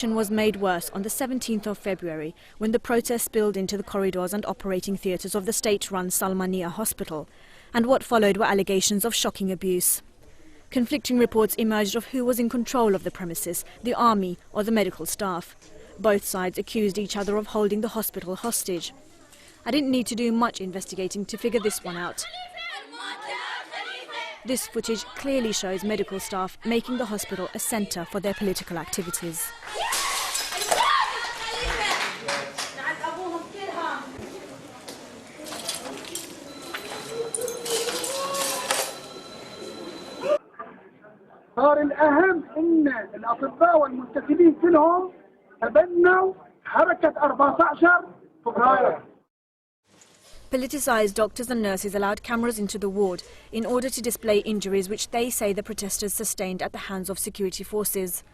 Was made worse on the 17th of February when the protests spilled into the corridors and operating theatres of the state-run Salmania hospital, and what followed were allegations of shocking abuse. Conflicting reports emerged of who was in control of the premises, the army or the medical staff. Both sides accused each other of holding the hospital hostage. I didn't need to do much investigating to figure this one out. This footage clearly shows medical staff making the hospital a centre for their political activities. صار الأهم إن الأطباء والمنتسبين كلهم تبنوا حركة 14 فبراير. Politicised doctors and nurses allowed cameras into the ward in order to display injuries which they say the protesters sustained at the hands of security forces.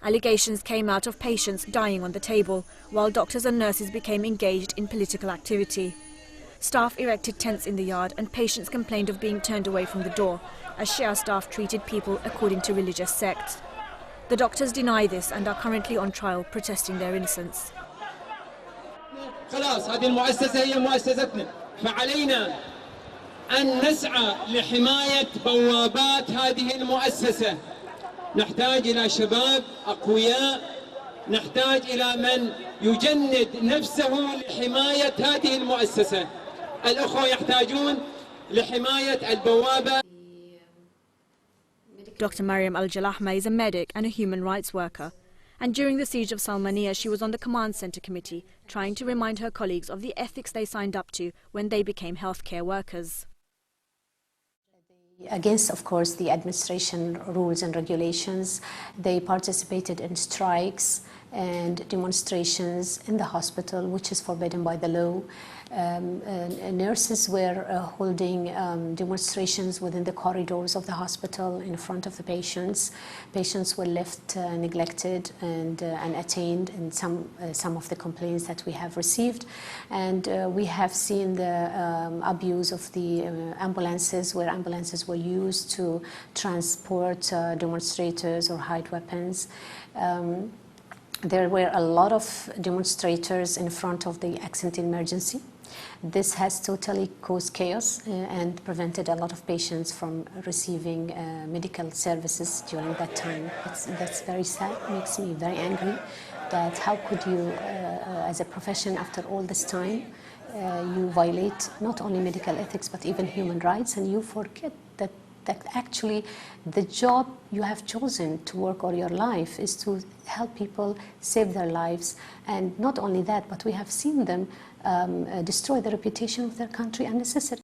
Allegations came out of patients dying on the table, while doctors and nurses became engaged in political activity. Staff erected tents in the yard and patients complained of being turned away from the door, as Shia staff treated people according to religious sects. The doctors deny this and are currently on trial protesting their innocence. خلاص هذه المؤسسة هي مؤسستنا، فعلينا أن نسعى لحماية بوابات هذه المؤسسة. نحتاج إلى شباب أقوياء، نحتاج إلى من يجند نفسه لحماية هذه المؤسسة. الأخوة يحتاجون لحماية البوابة. Dr. Mariam Al-Jalahma is a medic and a human rights worker. And during the siege of Salmania, she was on the Command Centre Committee, trying to remind her colleagues of the ethics they signed up to when they became healthcare workers. Against, of course, the administration rules and regulations, they participated in strikes and demonstrations in the hospital, which is forbidden by the law. Nurses were holding demonstrations within the corridors of the hospital in front of the patients. Patients were left neglected and unattained in some of the complaints that we have received. And we have seen the abuse of the ambulances, where ambulances were used to transport demonstrators or hide weapons. There were a lot of demonstrators in front of the accident emergency. This has totally caused chaos and prevented a lot of patients from receiving medical services during that time. That's very sad, makes me very angry, that how could you, as a profession after all this time, you violate not only medical ethics but even human rights, and you forget that actually the job you have chosen to work all your life is to help people save their lives. And not only that, but we have seen them destroy the reputation of their country unnecessarily.